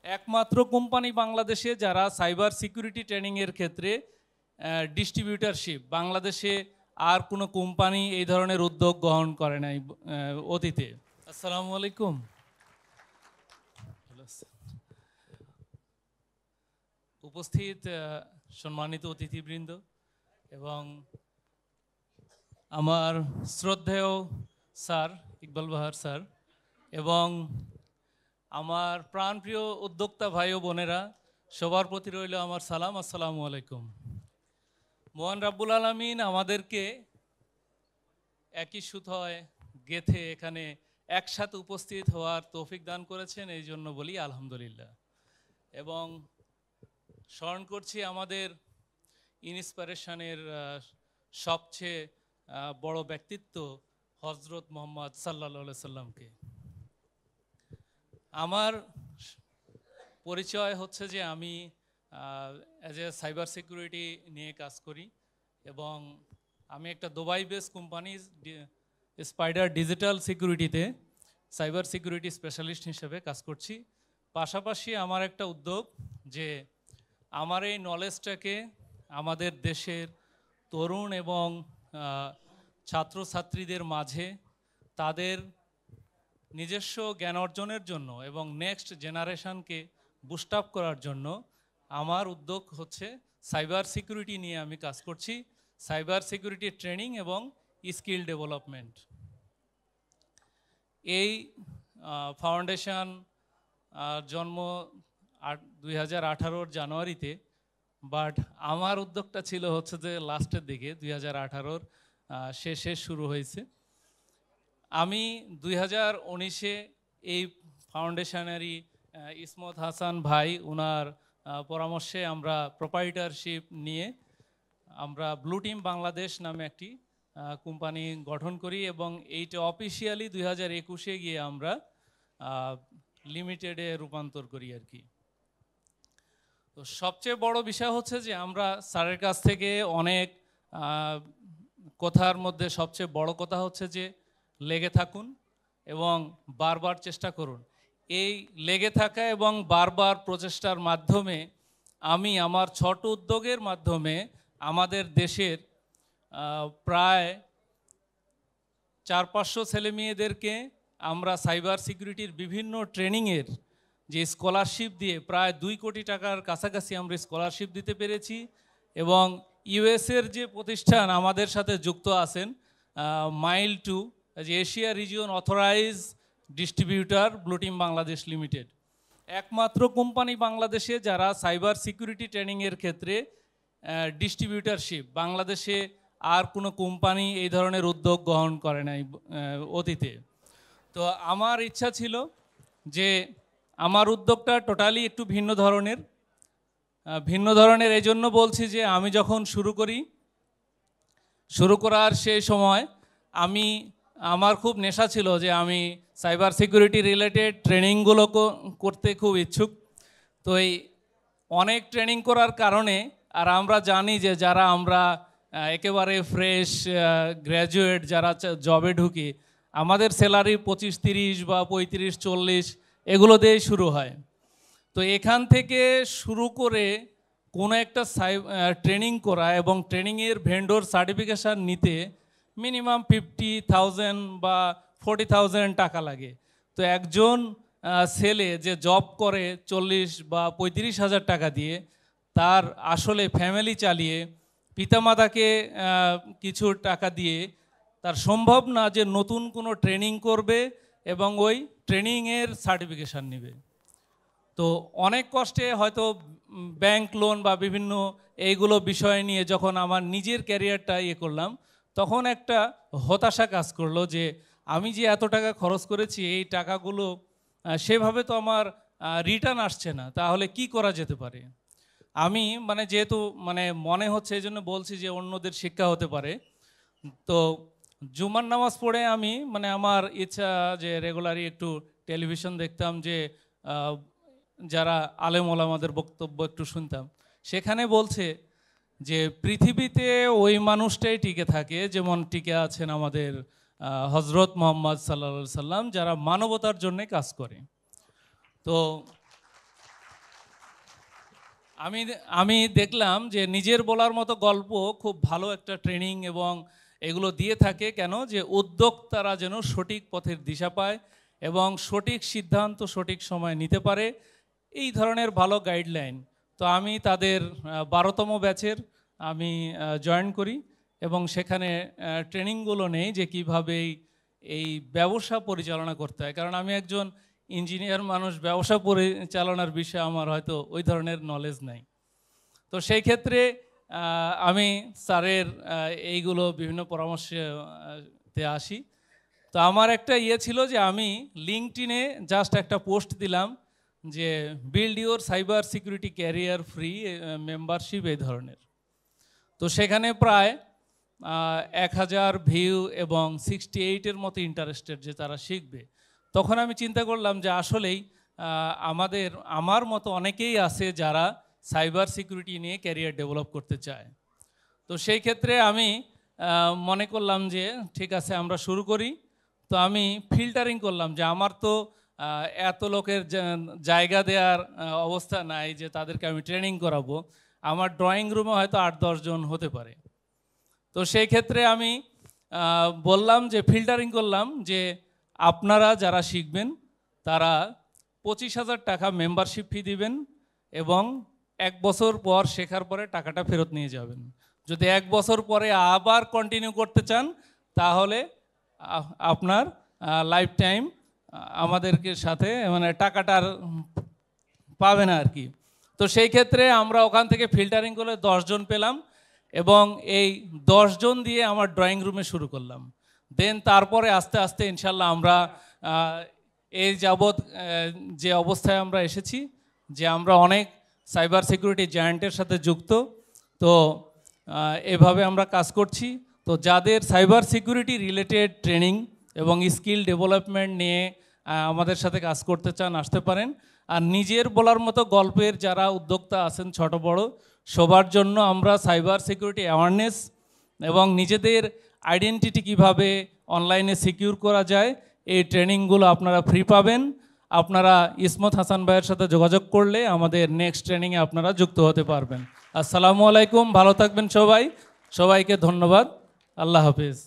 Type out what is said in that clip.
একমাত্র কোম্পানি বাংলাদেশে যারা সাইবার সিকিউরিটি ট্রেনিংয়ের ক্ষেত্রে ডিস্ট্রিবিউটারশিপ, বাংলাদেশে আর কোনো কোম্পানি এই ধরনের উদ্যোগ গ্রহণ করে নাই অতীতে। আসসালামু আলাইকুম। উপস্থিত সম্মানিত অতিথিবৃন্দ এবং আমার শ্রদ্ধেয় স্যার ইকবাল বাহার স্যার এবং আমার প্রাণপ্রিয় উদ্যোক্তা ভাই ও বোনেরা, সবার প্রতি রইল আমার সালাম। আসসালামু আলাইকুম। মহান রাব্বুল আলামিন আমাদেরকে একই সুতোয় গেথে এখানে একসাথে উপস্থিত হওয়ার তৌফিক দান করেছেন, এই জন্য বলি আলহামদুলিল্লাহ। এবং স্মরণ করছি আমাদের ইন্সপিরেশনের সবচেয়ে বড় ব্যক্তিত্ব হজরত মোহাম্মদ সাল্লাল্লাহু সাল্লামকে। আমার পরিচয় হচ্ছে যে আমি অ্যাজ এ সাইবার সিকিউরিটি নিয়ে কাজ করি এবং আমি একটা Dubai base company Spider Digital সিকিউরিটিতে সাইবার সিকিউরিটি স্পেশালিস্ট হিসেবে কাজ করছি। পাশাপাশি আমার একটা উদ্যোগ যে আমার এই নলেজটাকে আমাদের দেশের তরুণ এবং ছাত্রছাত্রীদের মাঝে তাদের নিজস্ব জ্ঞান অর্জনের জন্য এবং নেক্সট জেনারেশনকে বুস্ট আপ করার জন্য আমার উদ্যোগ হচ্ছে সাইবার সিকিউরিটি নিয়ে আমি কাজ করছি, সাইবার সিকিউরিটি ট্রেনিং এবং স্কিল ডেভেলপমেন্ট। এই ফাউন্ডেশন জন্ম 2018 জানুয়ারিতে, বাট আমার উদ্যোগটা ছিল হচ্ছে যে লাস্টের দিকে 2018 শেষে শুরু হয়েছে। আমি 2019-এ এই ফাউন্ডেশনারি ইসমত হাসান ভাই ওনার পরামর্শে আমরা প্রোপাইটারশিপ নিয়ে আমরা ব্লু টিম বাংলাদেশ নামে একটি কোম্পানি গঠন করি এবং এইটা অফিসিয়ালি 2021-এ গিয়ে আমরা লিমিটেডে রূপান্তর করি আর কি। তো সবচেয়ে বড় বিষয় হচ্ছে যে আমরা স্যারের কাছ থেকে অনেক কথার মধ্যে সবচেয়ে বড় কথা হচ্ছে যে লেগে থাকুন এবং বারবার চেষ্টা করুন। এই লেগে থাকা এবং বারবার প্রচেষ্টার মাধ্যমে আমি আমার ছোট উদ্যোগের মাধ্যমে আমাদের দেশের প্রায় 400-500 ছেলেমেয়েদেরকে আমরা সাইবার সিকিউরিটির বিভিন্ন ট্রেনিংয়ের যে স্কলারশিপ দিয়ে প্রায় 2 কোটি টাকার কাছাকাছি আমরা স্কলারশিপ দিতে পেরেছি এবং ইউএসের যে প্রতিষ্ঠান আমাদের সাথে যুক্ত আছেন মাইল 2 যে Asia region authorize distributor Blue Team Bangladesh Limited, একমাত্র কোম্পানি বাংলাদেশে যারা সাইবার সিকিউরিটি ট্রেনিংয়ের ক্ষেত্রে ডিস্ট্রিবিউটারশিপ, বাংলাদেশে আর কোনো কোম্পানি এই ধরনের উদ্যোগ গ্রহণ করে নাই অতীতে। তো আমার ইচ্ছা ছিল যে আমার উদ্যোগটা টোটালি একটু ভিন্ন ধরনের এই জন্য বলছি যে আমি যখন শুরু করার সেই সময় আমার খুব নেশা ছিল যে আমি সাইবার সিকিউরিটি রিলেটেড ট্রেনিংগুলো করতে খুব ইচ্ছুক। তো এই অনেক ট্রেনিং করার কারণে আর আমরা জানি যে যারা আমরা একেবারে ফ্রেশ গ্র্যাজুয়েট যারা জবে ঢুকি আমাদের স্যালারি 25-30 বা 35-40 এগুলো দিয়েই শুরু হয়। তো এখান থেকে শুরু করে কোনো একটা ট্রেনিং করা এবং ট্রেনিংয়ের ভেন্ডর সার্টিফিকেশান নিতে মিনিমাম 50,000 বা 40,000 টাকা লাগে। তো একজন ছেলে যে জব করে 40 বা 35,000 টাকা দিয়ে তার আসলে ফ্যামিলি চালিয়ে পিতামাতাকে কিছু টাকা দিয়ে তার সম্ভব না যে নতুন কোনো ট্রেনিং করবে এবং ওই ট্রেনিংয়ের সার্টিফিকেশান নেবে। তো অনেক কষ্টে হয়তো ব্যাংক লোন বা বিভিন্ন এইগুলো বিষয় নিয়ে যখন আমার নিজের ক্যারিয়ারটা করলাম তখন একটা হতাশা কাজ করলো যে আমি যে এত টাকা খরচ করেছি এই টাকাগুলো সেভাবে তো আমার রিটার্ন আসছে না, তাহলে কি করা যেতে পারে। আমি যেহেতু মনে হচ্ছে এই জন্য বলছি যে অন্যদের শিক্ষা হতে পারে। তো জুমার নামাজ পড়ে আমি আমার ইচ্ছা যে রেগুলারই একটু টেলিভিশন দেখতাম, যে যারা আলেম ওলামাদের বক্তব্য একটু শুনতাম। সেখানে বলছে যে পৃথিবীতে ওই মানুষটাই টিকে থাকে যেমন টিকে আছেন আমাদের হজরত মোহাম্মদ সাল্লাল্লাহু আলাইহি সাল্লাম, যারা মানবতার জন্য কাজ করে। তো আমি আমি দেখলাম যে নিজের বলার মতো গল্প খুব ভালো একটা ট্রেনিং এবং এগুলো দিয়ে থাকে কেন, যে উদ্যোক্তারা যেন সঠিক পথের দিশা পায় এবং সঠিক সিদ্ধান্ত সঠিক সময় নিতে পারে, এই ধরনের ভালো গাইডলাইন। তো আমি তাদের 12তম ব্যাচের আমি জয়েন করি এবং সেখানে ট্রেনিংগুলো নেই যে কীভাবে এই ব্যবসা পরিচালনা করতে হয়, কারণ আমি একজন ইঞ্জিনিয়ার মানুষ, ব্যবসা পরিচালনার বিষয়ে আমার হয়তো ওই ধরনের নলেজ নাই। তো সেই ক্ষেত্রে আমি স্যারের এইগুলো বিভিন্ন পরামর্শতে আসি। তো আমার একটা ছিল যে আমি লিঙ্কডইনে জাস্ট একটা পোস্ট দিলাম যে build your cyber security career free membership, এই ধরনের। তো সেখানে প্রায় 1000 ভিউ এবং 68-এর মতো ইন্টারেস্টেড যে তারা শিখবে। তখন আমি চিন্তা করলাম যে আসলেই আমার মতো অনেকেই আছে যারা সাইবার সিকিউরিটি নিয়ে ক্যারিয়ার ডেভেলপ করতে চায়। তো সেই ক্ষেত্রে আমি মনে করলাম যে ঠিক আছে আমরা শুরু করি। তো আমি ফিল্টারিং করলাম যে আমার তো এত লোকের জায়গা দেওয়ার অবস্থা নাই যে তাদেরকে আমি ট্রেনিং করাবো, আমার ড্রয়িং রুমে হয়তো 8-10 জন হতে পারে। তো সেই ক্ষেত্রে আমি বললাম যে ফিল্টারিং করলাম যে আপনারা যারা শিখবেন তারা 25,000 টাকা মেম্বারশিপ ফি দিবেন এবং 1 বছর পর শেখার পরে টাকাটা ফেরত নিয়ে যাবেন। যদি 1 বছর পরে আবার কন্টিনিউ করতে চান তাহলে আপনার লাইফ টাইম আমাদেরকে সাথে মানে টাকাটার পাবে না আর কি। তো সেই ক্ষেত্রে আমরা ওখান থেকে ফিল্টারিং করে 10 জন পেলাম এবং এই 10 জন দিয়ে আমার ড্রয়িং রুমে শুরু করলাম। দেন তারপরে আস্তে আস্তে ইনশাল্লাহ আমরা এই যাবৎ যে অবস্থায় আমরা এসেছি, যে আমরা অনেক সাইবার সিকিউরিটি জায়ান্টের সাথে যুক্ত। তো এভাবে আমরা কাজ করছি। তো যাদের সাইবার সিকিউরিটি রিলেটেড ট্রেনিং এবং স্কিল ডেভেলপমেন্ট নিয়ে আমাদের সাথে কাজ করতে চান আসতে পারেন। আর নিজের বলার মতো গল্পের যারা উদ্যোক্তা আছেন ছোট বড় সবার জন্য আমরা সাইবার সিকিউরিটি অ্যাওয়ারনেস এবং নিজেদের আইডেন্টিটি কিভাবে অনলাইনে সিকিউর করা যায় এই ট্রেনিংগুলো আপনারা ফ্রি পাবেন। আপনারা ইসমত হাসান ভাইয়ের সাথে যোগাযোগ করলে আমাদের নেক্সট ট্রেনিংয়ে আপনারা যুক্ত হতে পারবেন। আসসালামু আলাইকুম, ভালো থাকবেন সবাই, সবাইকে ধন্যবাদ, আল্লাহ হাফিজ।